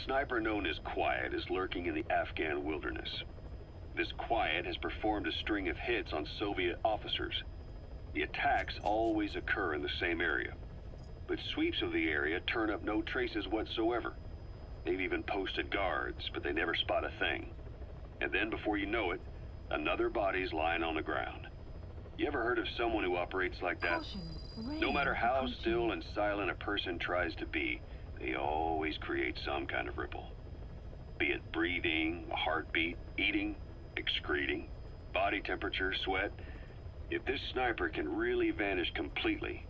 sniper known as Quiet is lurking in the Afghan wilderness. This Quiet has performed a string of hits on Soviet officers. The attacks always occur in the same area, but sweeps of the area turn up no traces whatsoever. They've even posted guards, but they never spot a thing. And then before you know it, another body's lying on the ground. You ever heard of someone who operates like that? No matter how still and silent a person tries to be, they always create some kind of ripple. Be it breathing, a heartbeat, eating, excreting, body temperature, sweat. If this sniper can really vanish completely,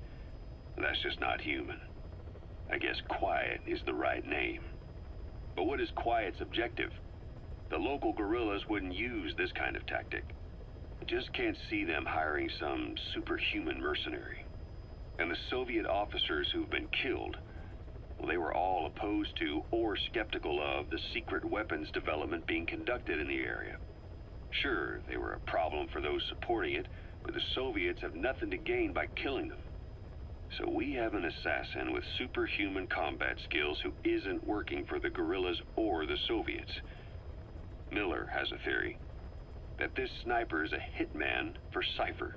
that's just not human. I guess Quiet is the right name. But what is Quiet's objective? The local guerrillas wouldn't use this kind of tactic. I just can't see them hiring some superhuman mercenary. And the Soviet officers who've been killed, well, they were all opposed to or skeptical of the secret weapons development being conducted in the area. Sure, they were a problem for those supporting it, but the Soviets have nothing to gain by killing them. So we have an assassin with superhuman combat skills who isn't working for the guerrillas or the Soviets. Miller has a theory that this sniper is a hitman for Cypher.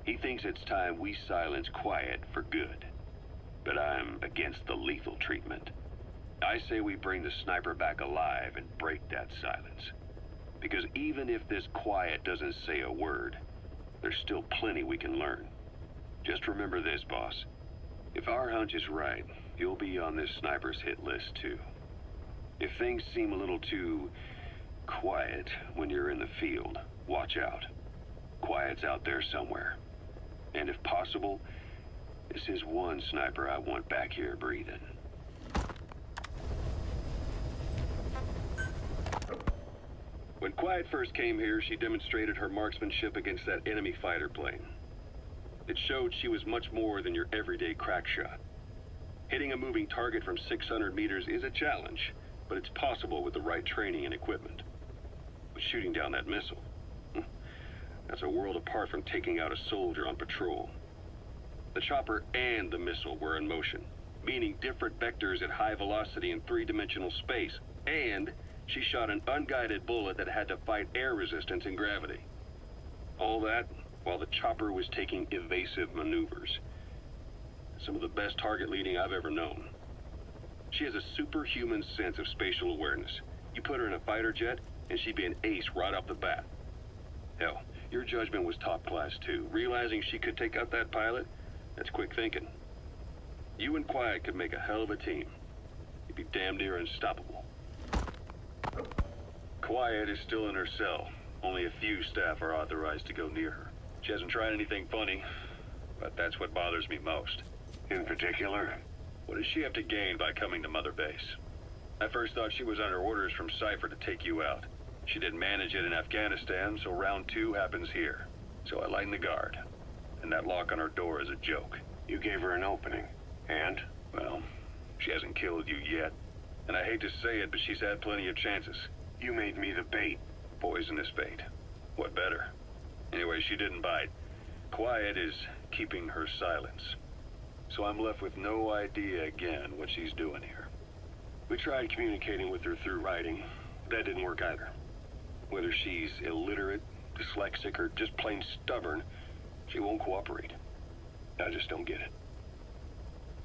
He thinks it's time we silence Quiet for good. But I'm against the lethal treatment. I say we bring the sniper back alive and break that silence. Because even if this Quiet doesn't say a word, there's still plenty we can learn. Just remember this, boss. If our hunch is right, you'll be on this sniper's hit list too. If things seem a little too quiet when you're in the field, watch out. Quiet's out there somewhere. And if possible, this is one sniper I want back here breathing. When Quiet first came here, she demonstrated her marksmanship against that enemy fighter plane. It showed she was much more than your everyday crack shot. Hitting a moving target from 600 meters is a challenge, but it's possible with the right training and equipment. But shooting down that missile, that's a world apart from taking out a soldier on patrol. The chopper and the missile were in motion, meaning different vectors at high velocity in three-dimensional space, and she shot an unguided bullet that had to fight air resistance and gravity. All that while the chopper was taking evasive maneuvers. Some of the best target leading I've ever known. She has a superhuman sense of spatial awareness. You put her in a fighter jet, and she'd be an ace right off the bat. Hell, your judgment was top class too. Realizing she could take out that pilot, that's quick thinking. You and Quiet could make a hell of a team. You'd be damn near unstoppable. Quiet is still in her cell. Only a few staff are authorized to go near her. She hasn't tried anything funny, but that's what bothers me most. In particular? What does she have to gain by coming to Motherbase? I first thought she was under orders from Cypher to take you out. She didn't manage it in Afghanistan, so round 2 happens here. So I lighten the guard. And that lock on her door is a joke. You gave her an opening. And? Well, she hasn't killed you yet. And I hate to say it, but she's had plenty of chances. You made me the bait. Poisonous bait. What better? Anyway, she didn't bite. Quiet is keeping her silence. So I'm left with no idea again what she's doing here. We tried communicating with her through writing. That didn't work either. Whether she's illiterate, dyslexic, or just plain stubborn, she won't cooperate. I just don't get it.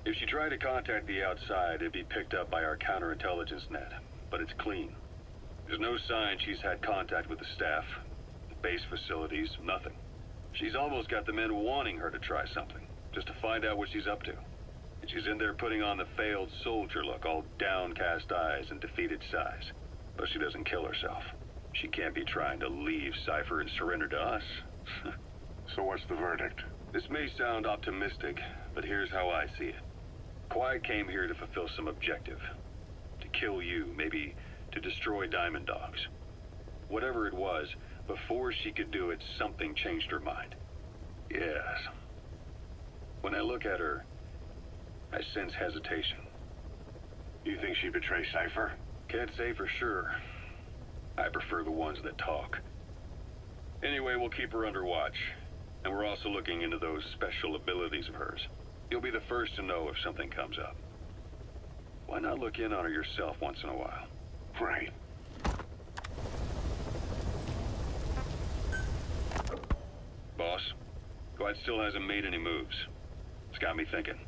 If she tried to contact the outside, it'd be picked up by our counterintelligence net, but it's clean. There's no sign she's had contact with the staff, the base facilities, nothing. She's almost got the men wanting her to try something, just to find out what she's up to. And she's in there putting on the failed soldier look, all downcast eyes and defeated sighs. But she doesn't kill herself. She can't be trying to leave Cypher and surrender to us. So what's the verdict? This may sound optimistic, but here's how I see it. Quiet came here to fulfill some objective. To kill you, maybe to destroy Diamond Dogs. Whatever it was, before she could do it, something changed her mind. Yes. When I look at her, I sense hesitation. You think she'd betray Cypher? Can't say for sure. I prefer the ones that talk. Anyway, we'll keep her under watch. And we're also looking into those special abilities of hers. You'll be the first to know if something comes up. Why not look in on her yourself once in a while? Right. Boss, Quiet still hasn't made any moves. It's got me thinking.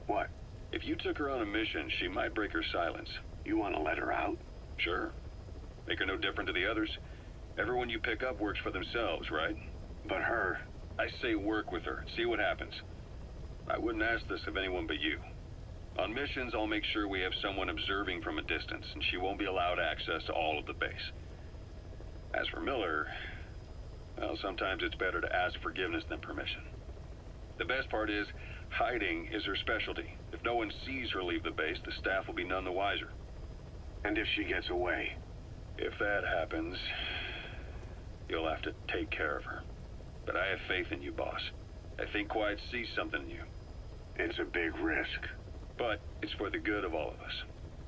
What? If you took her on a mission, she might break her silence. You want to let her out? Sure. Make her no different to the others. Everyone you pick up works for themselves, right? But her... I say work with her. See what happens. I wouldn't ask this of anyone but you. On missions, I'll make sure we have someone observing from a distance, and she won't be allowed access to all of the base. As for Miller, well, sometimes it's better to ask forgiveness than permission. The best part is, hiding is her specialty. If no one sees her leave the base, the staff will be none the wiser. And if she gets away? If that happens, you'll have to take care of her. But I have faith in you, boss. I think Quiet sees something in you. It's a big risk. But it's for the good of all of us.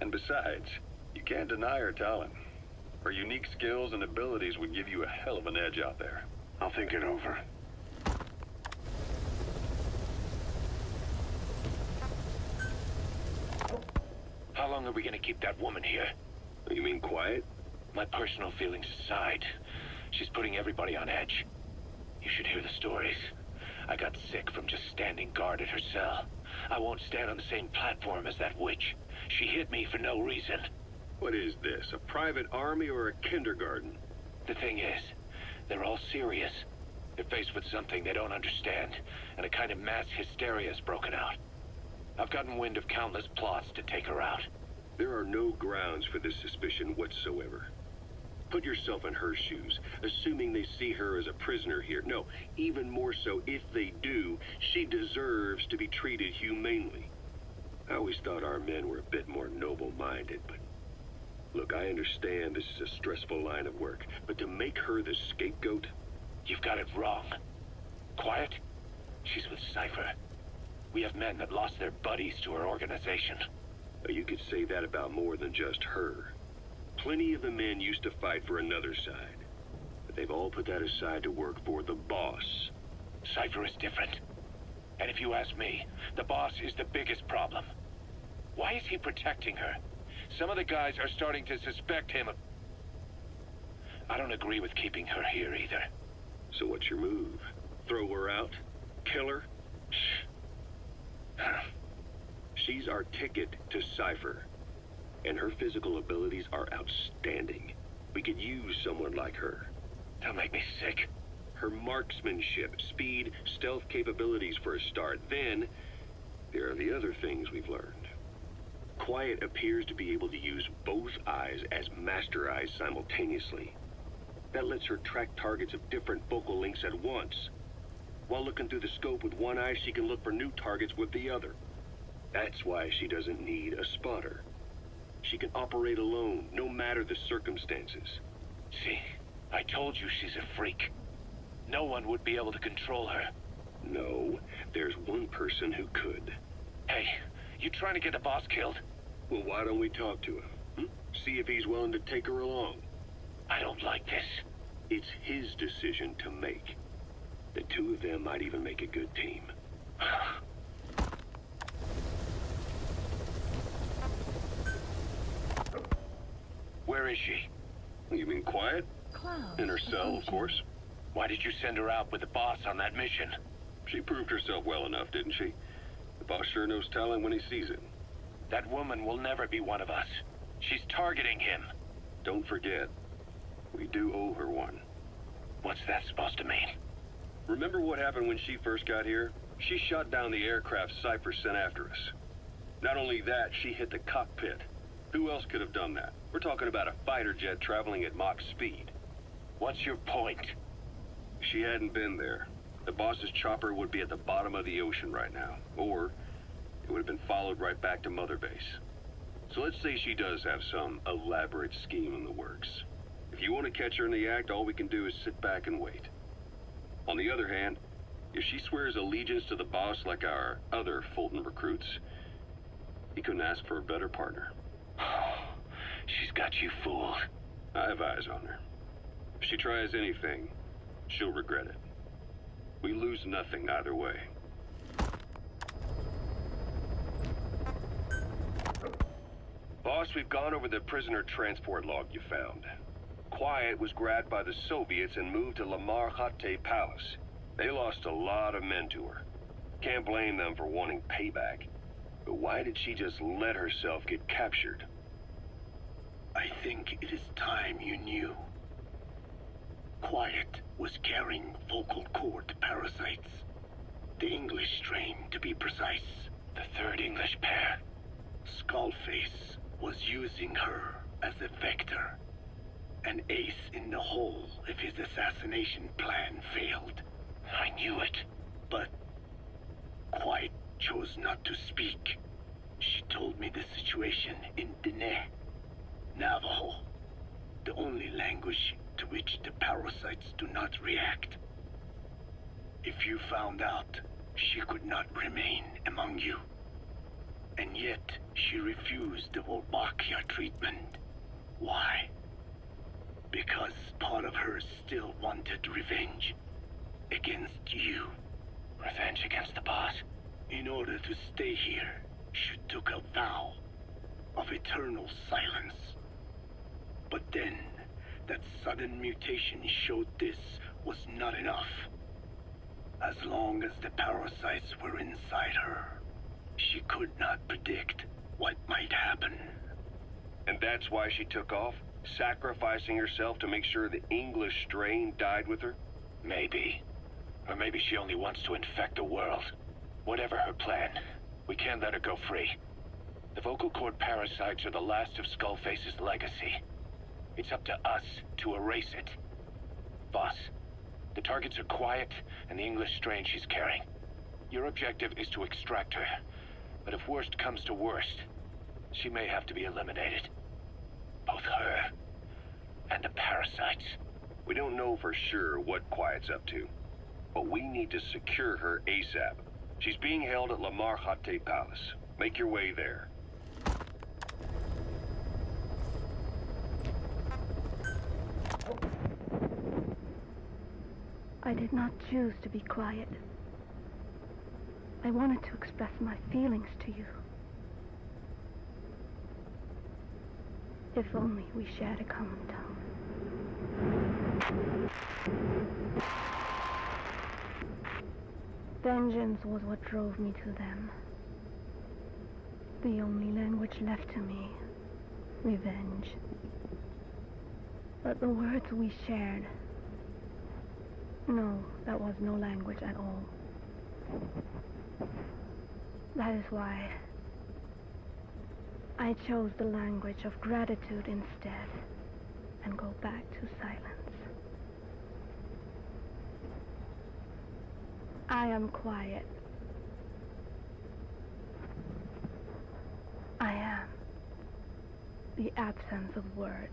And besides, you can't deny her talent. Her unique skills and abilities would give you a hell of an edge out there. I'll think it over. How long are we gonna keep that woman here? You mean Quiet? My personal feelings aside, she's putting everybody on edge. You should hear the stories. I got sick from just standing guard at her cell. I won't stand on the same platform as that witch. She hit me for no reason. What is this, a private army or a kindergarten? The thing is, they're all serious. They're faced with something they don't understand, and a kind of mass hysteria has broken out. I've gotten wind of countless plots to take her out. There are no grounds for this suspicion whatsoever. Put yourself in her shoes, assuming they see her as a prisoner here. No, even more so, if they do, she deserves to be treated humanely. I always thought our men were a bit more noble-minded, but... Look, I understand this is a stressful line of work, but to make her the scapegoat... You've got it wrong. Quiet? She's with Cypher. We have men that lost their buddies to her organization. You could say that about more than just her. Plenty of the men used to fight for another side, but they've all put that aside to work for the boss. Cypher is different. And if you ask me, the boss is the biggest problem. Why is he protecting her? Some of the guys are starting to suspect him of... I don't agree with keeping her here either. So what's your move? Throw her out? Kill her? She's our ticket to Cypher. And her physical abilities are outstanding. We could use someone like her. Don't make me sick. Her marksmanship, speed, stealth capabilities for a start. Then, there are the other things we've learned. Quiet appears to be able to use both eyes as master eyes simultaneously. That lets her track targets of different focal lengths at once. While looking through the scope with one eye, she can look for new targets with the other. That's why she doesn't need a spotter. She can operate alone, no matter the circumstances. See, I told you she's a freak. No one would be able to control her. No, there's one person who could. Hey, you trying to get the boss killed? Well, why don't we talk to him? See if he's willing to take her along. I don't like this. It's his decision to make. The two of them might even make a good team. Where is she? You mean Quiet? In her cell, of course. Why did you send her out with the boss on that mission? She proved herself well enough, didn't she? The boss sure knows talent when he sees it. That woman will never be one of us. She's targeting him. Don't forget, we do owe her one. What's that supposed to mean? Remember what happened when she first got here? She shot down the aircraft Cypher sent after us. Not only that, she hit the cockpit. Who else could have done that? We're talking about a fighter jet traveling at Mach speed. What's your point? She hadn't been there. The boss's chopper would be at the bottom of the ocean right now. Or it would have been followed right back to Motherbase. So let's say she does have some elaborate scheme in the works. If you want to catch her in the act, all we can do is sit back and wait. On the other hand, if she swears allegiance to the boss like our other Fulton recruits, he couldn't ask for a better partner. She's got you fooled. I have eyes on her. If she tries anything, she'll regret it. We lose nothing either way. Boss, we've gone over the prisoner transport log you found. Quiet was grabbed by the Soviets and moved to Lamar Khatte Palace. They lost a lot of men to her. Can't blame them for wanting payback. But why did she just let herself get captured? I think it is time you knew. Quiet was carrying vocal cord parasites. The English strain, to be precise. The third English pair. Skullface was using her as a vector. An ace in the hole if his assassination plan failed. I knew it. But Quiet chose not to speak. She told me the situation in Dene, Navajo, the only language to which the parasites do not react. If you found out, she could not remain among you. And yet, she refused the Wolbachia treatment. Why? Because part of her still wanted revenge against you. Revenge against the boss? In order to stay here, she took a vow of eternal silence. But then, that sudden mutation showed this was not enough. As long as the parasites were inside her, she could not predict what might happen. And that's why she took off? Sacrificing herself to make sure the English strain died with her? Maybe. Or maybe she only wants to infect the world. Whatever her plan, we can't let her go free. The vocal cord parasites are the last of Skullface's legacy. It's up to us to erase it. Boss, the targets are Quiet and the English strain she's carrying. Your objective is to extract her. But if worst comes to worst, she may have to be eliminated. Both her and the parasites. We don't know for sure what Quiet's up to, but we need to secure her ASAP. She's being held at Lamar Khatte Palace. Make your way there. I did not choose to be quiet. I wanted to express my feelings to you. If only we shared a common tongue. Vengeance was what drove me to them. The only language left to me, revenge. But the words we shared, no, that was no language at all. That is why I chose the language of gratitude instead, and go back to silence. I am quiet. I am the absence of words.